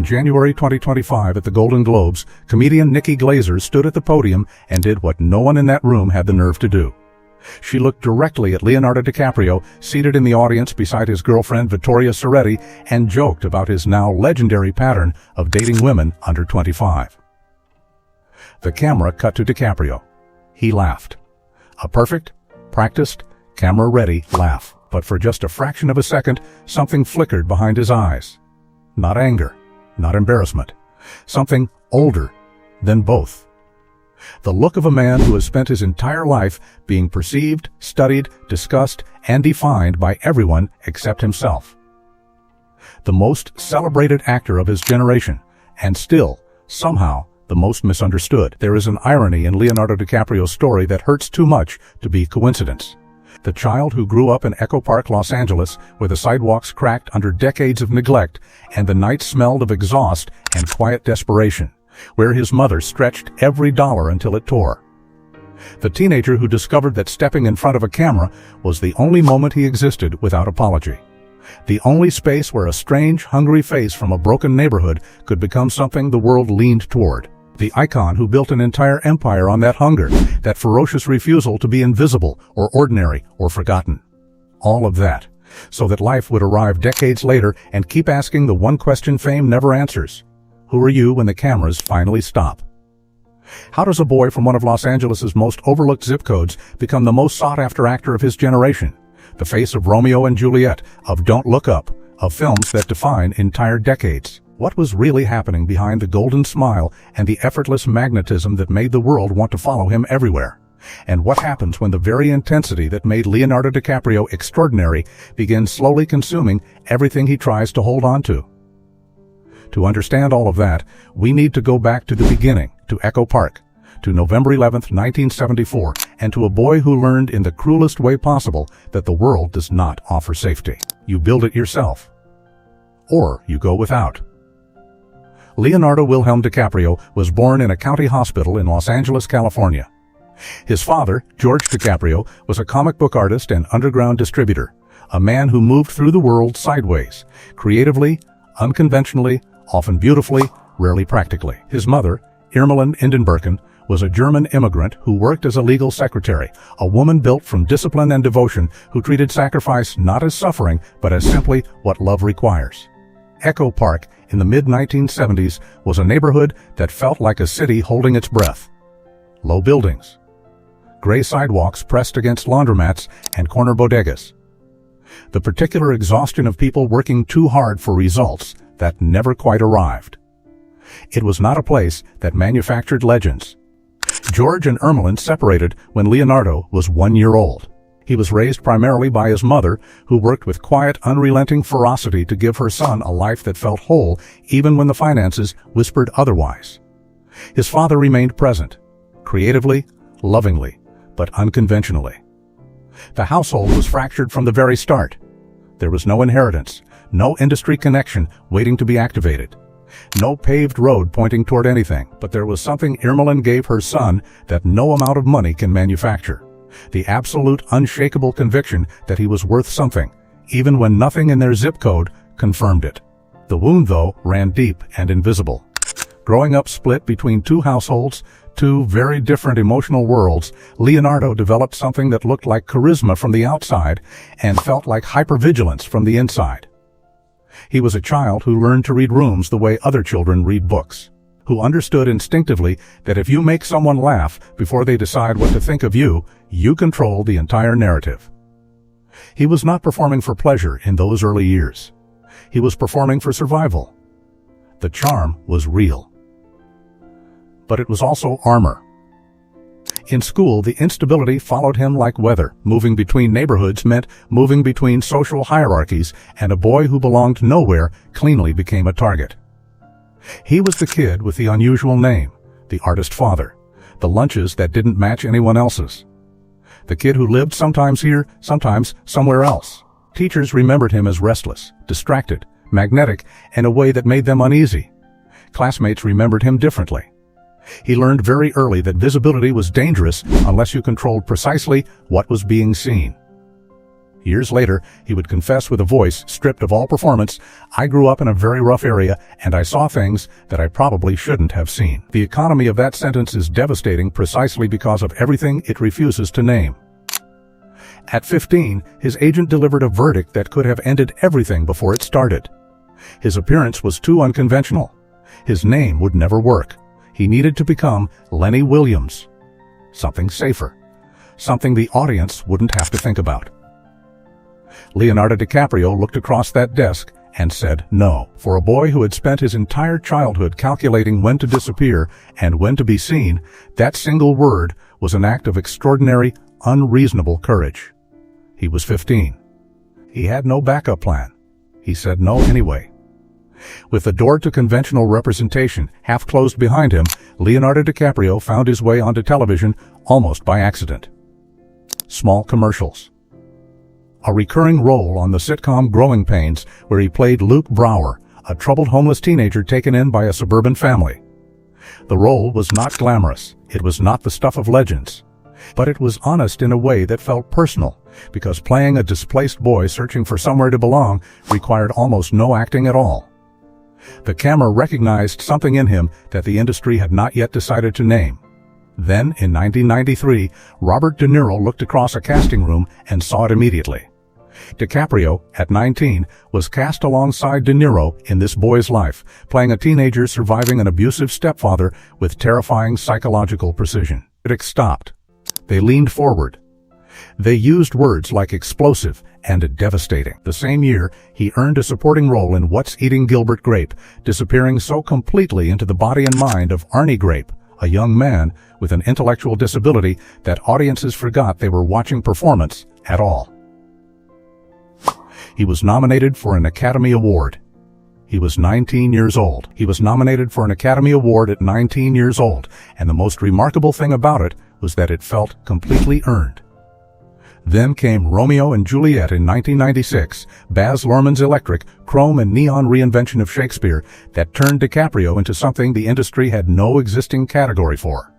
January 2025 at the Golden Globes, comedian Nikki Glaser stood at the podium and did what no one in that room had the nerve to do. She looked directly at Leonardo DiCaprio, seated in the audience beside his girlfriend Vittoria Soretti, and joked about his now legendary pattern of dating women under 25. The camera cut to DiCaprio. He laughed. A perfect, practiced, camera-ready laugh. But for just a fraction of a second, something flickered behind his eyes. Not anger, not embarrassment. Something older than both. The look of a man who has spent his entire life being perceived, studied, discussed, and defined by everyone except himself. The most celebrated actor of his generation, and still, somehow, the most misunderstood. There is an irony in Leonardo DiCaprio's story that hurts too much to be coincidence. The child who grew up in Echo Park, Los Angeles, where the sidewalks cracked under decades of neglect and the night smelled of exhaust and quiet desperation, where his mother stretched every dollar until it tore. The teenager who discovered that stepping in front of a camera was the only moment he existed without apology. The only space where a strange, hungry face from a broken neighborhood could become something the world leaned toward. The icon who built an entire empire on that hunger, that ferocious refusal to be invisible or ordinary or forgotten. All of that, so that life would arrive decades later and keep asking the one question fame never answers. Who are you when the cameras finally stop? How does a boy from one of Los Angeles' most overlooked zip codes become the most sought-after actor of his generation? The face of Romeo and Juliet, of Don't Look Up, of films that define entire decades. What was really happening behind the golden smile and the effortless magnetism that made the world want to follow him everywhere? And what happens when the very intensity that made Leonardo DiCaprio extraordinary begins slowly consuming everything he tries to hold on to? To understand all of that, we need to go back to the beginning, to Echo Park, to November 11th, 1974, and to a boy who learned in the cruelest way possible that the world does not offer safety. You build it yourself, or you go without. Leonardo Wilhelm DiCaprio was born in a county hospital in Los Angeles, California. His father, George DiCaprio, was a comic book artist and underground distributor, a man who moved through the world sideways, creatively, unconventionally, often beautifully, rarely practically. His mother, Irmelin Indenberken, was a German immigrant who worked as a legal secretary, a woman built from discipline and devotion who treated sacrifice not as suffering, but as simply what love requires. Echo Park, in the mid-1970s, was a neighborhood that felt like a city holding its breath. Low buildings, gray sidewalks pressed against laundromats and corner bodegas. The particular exhaustion of people working too hard for results that never quite arrived. It was not a place that manufactured legends. George and Irmelin separated when Leonardo was 1 year old. He was raised primarily by his mother, who worked with quiet, unrelenting ferocity to give her son a life that felt whole, even when the finances whispered otherwise. His father remained present, creatively, lovingly, but unconventionally. The household was fractured from the very start. There was no inheritance, no industry connection waiting to be activated, no paved road pointing toward anything, but there was something Irmelin gave her son that no amount of money can manufacture. The absolute, unshakable conviction that he was worth something, even when nothing in their zip code confirmed it. The wound, though, ran deep and invisible. Growing up split between two households, two very different emotional worlds, Leonardo developed something that looked like charisma from the outside and felt like hypervigilance from the inside. He was a child who learned to read rooms the way other children read books, who understood instinctively that if you make someone laugh before they decide what to think of you, you control the entire narrative. He was not performing for pleasure in those early years. He was performing for survival. The charm was real. But it was also armor. In school, the instability followed him like weather. Moving between neighborhoods meant moving between social hierarchies, and a boy who belonged nowhere cleanly became a target. He was the kid with the unusual name, the artist father, the lunches that didn't match anyone else's. The kid who lived sometimes here, sometimes somewhere else. Teachers remembered him as restless, distracted, magnetic, in a way that made them uneasy. Classmates remembered him differently. He learned very early that visibility was dangerous unless you controlled precisely what was being seen. Years later, he would confess with a voice stripped of all performance, "I grew up in a very rough area, and I saw things that I probably shouldn't have seen." The economy of that sentence is devastating precisely because of everything it refuses to name. At 15, his agent delivered a verdict that could have ended everything before it started. His appearance was too unconventional. His name would never work. He needed to become Lenny Williams. Something safer. Something the audience wouldn't have to think about. Leonardo DiCaprio looked across that desk and said no. For a boy who had spent his entire childhood calculating when to disappear and when to be seen, that single word was an act of extraordinary, unreasonable courage. He was 15. He had no backup plan. He said no anyway. With the door to conventional representation half closed behind him, Leonardo DiCaprio found his way onto television almost by accident. Small commercials. A recurring role on the sitcom Growing Pains, where he played Luke Brower, a troubled homeless teenager taken in by a suburban family. The role was not glamorous. It was not the stuff of legends. But it was honest in a way that felt personal, because playing a displaced boy searching for somewhere to belong required almost no acting at all. The camera recognized something in him that the industry had not yet decided to name. Then, in 1993, Robert De Niro looked across a casting room and saw it immediately. DiCaprio, at 19, was cast alongside De Niro in this boy's life, playing a teenager surviving an abusive stepfather with terrifying psychological precision. Critics stopped. They leaned forward. They used words like explosive and devastating. The same year, he earned a supporting role in What's Eating Gilbert Grape, disappearing so completely into the body and mind of Arnie Grape, a young man with an intellectual disability that audiences forgot they were watching performance at all. He was nominated for an Academy Award. He was 19 years old. He was nominated for an Academy Award at 19 years old, and the most remarkable thing about it was that it felt completely earned. Then came Romeo and Juliet in 1996, Baz Luhrmann's electric, chrome and neon reinvention of Shakespeare that turned DiCaprio into something the industry had no existing category for.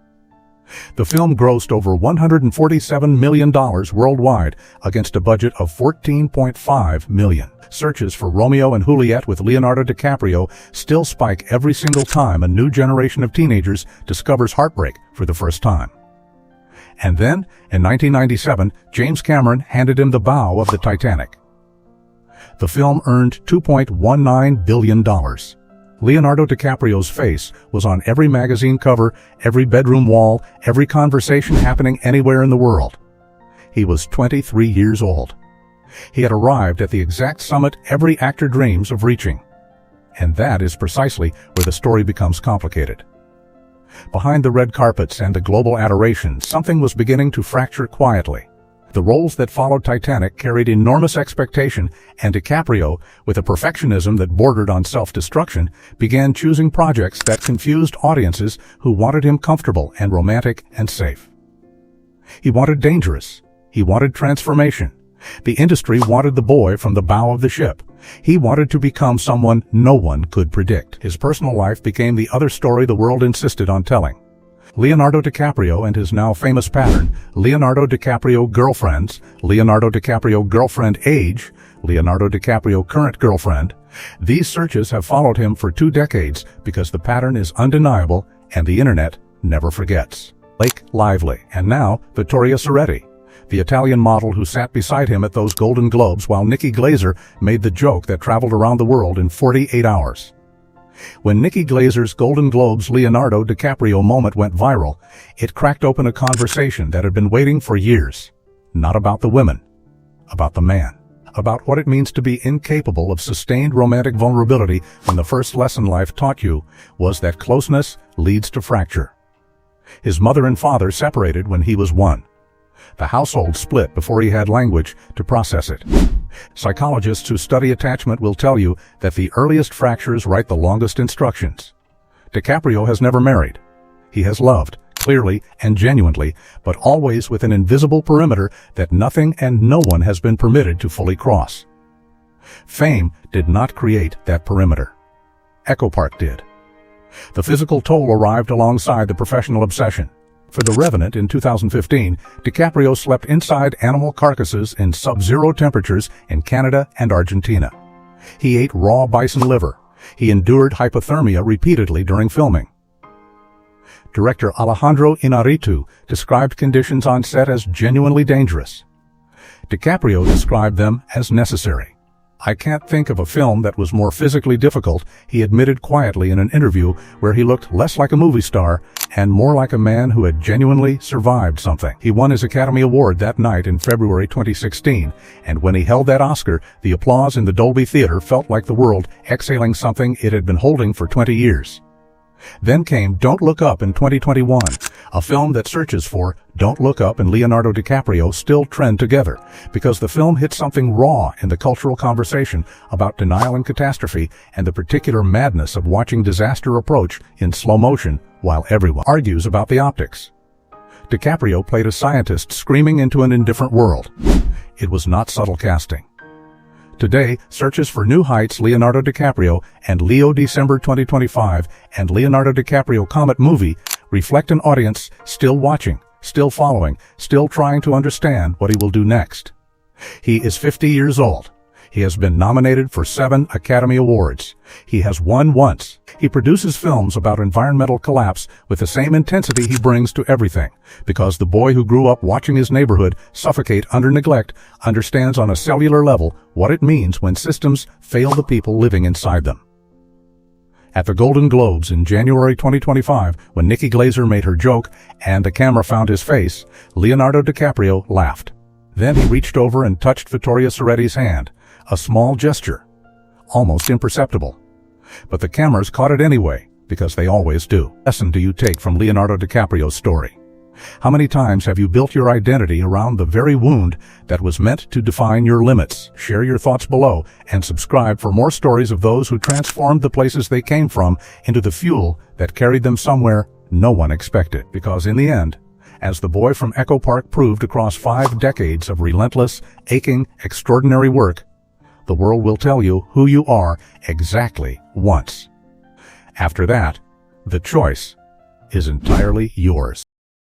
The film grossed over $147 million worldwide against a budget of $14.5 million. Searches for Romeo and Juliet with Leonardo DiCaprio still spike every single time a new generation of teenagers discovers heartbreak for the first time. And then, in 1997, James Cameron handed him the bow of the Titanic. The film earned $2.19 billion. Leonardo DiCaprio's face was on every magazine cover, every bedroom wall, every conversation happening anywhere in the world. He was 23 years old. He had arrived at the exact summit every actor dreams of reaching. And that is precisely where the story becomes complicated. Behind the red carpets and the global adoration, something was beginning to fracture quietly. The roles that followed Titanic carried enormous expectation, and DiCaprio, with a perfectionism that bordered on self-destruction, began choosing projects that confused audiences who wanted him comfortable and romantic and safe. He wanted dangerous. He wanted transformation. The industry wanted the boy from the bow of the ship. He wanted to become someone no one could predict. His personal life became the other story the world insisted on telling. Leonardo DiCaprio and his now famous pattern, Leonardo DiCaprio girlfriends, Leonardo DiCaprio girlfriend age, Leonardo DiCaprio current girlfriend. These searches have followed him for 2 decades because the pattern is undeniable and the internet never forgets. Blake Lively, and now Vittoria Soretti, the Italian model who sat beside him at those Golden Globes while Nikki Glaser made the joke that traveled around the world in 48 hours. When Nikki Glaser's Golden Globes Leonardo DiCaprio moment went viral, it cracked open a conversation that had been waiting for years. Not about the women, about the man. About what it means to be incapable of sustained romantic vulnerability when the first lesson life taught you was that closeness leads to fracture. His mother and father separated when he was 1. The household split before he had language to process it. Psychologists who study attachment will tell you that the earliest fractures write the longest instructions. DiCaprio has never married. He has loved, clearly and genuinely, but always with an invisible perimeter that nothing and no one has been permitted to fully cross. Fame did not create that perimeter. Echo Park did. The physical toll arrived alongside the professional obsession. For The Revenant in 2015, DiCaprio slept inside animal carcasses in sub-zero temperatures in Canada and Argentina. He ate raw bison liver. He endured hypothermia repeatedly during filming. Director Alejandro Iñárritu described conditions on set as genuinely dangerous. DiCaprio described them as necessary. "I can't think of a film that was more physically difficult," he admitted quietly in an interview where he looked less like a movie star and more like a man who had genuinely survived something. He won his Academy Award that night in February 2016, and when he held that Oscar, the applause in the Dolby Theater felt like the world exhaling something it had been holding for 20 years. Then came Don't Look Up in 2021, a film that searches for Don't Look Up and Leonardo DiCaprio still trend together, because the film hit something raw in the cultural conversation about denial and catastrophe and the particular madness of watching disaster approach in slow motion while everyone argues about the optics. DiCaprio played a scientist screaming into an indifferent world. It was not subtle casting. Today, searches for New Heights Leonardo DiCaprio and Leo December 2025 and Leonardo DiCaprio Comet movie reflect an audience still watching, still following, still trying to understand what he will do next. He is 50 years old. He has been nominated for 7 Academy Awards. He has won once. He produces films about environmental collapse with the same intensity he brings to everything, because the boy who grew up watching his neighborhood suffocate under neglect understands on a cellular level what it means when systems fail the people living inside them. At the Golden Globes in January 2025, when Nikki Glaser made her joke and the camera found his face, Leonardo DiCaprio laughed. Then he reached over and touched Vittoria Soretti's hand, a small gesture, almost imperceptible. But the cameras caught it anyway, because they always do. What lesson do you take from Leonardo DiCaprio's story? How many times have you built your identity around the very wound that was meant to define your limits? Share your thoughts below and subscribe for more stories of those who transformed the places they came from into the fuel that carried them somewhere no one expected. Because in the end, as the boy from Echo Park proved across 5 decades of relentless, aching, extraordinary work, the world will tell you who you are exactly once. After that, the choice is entirely yours.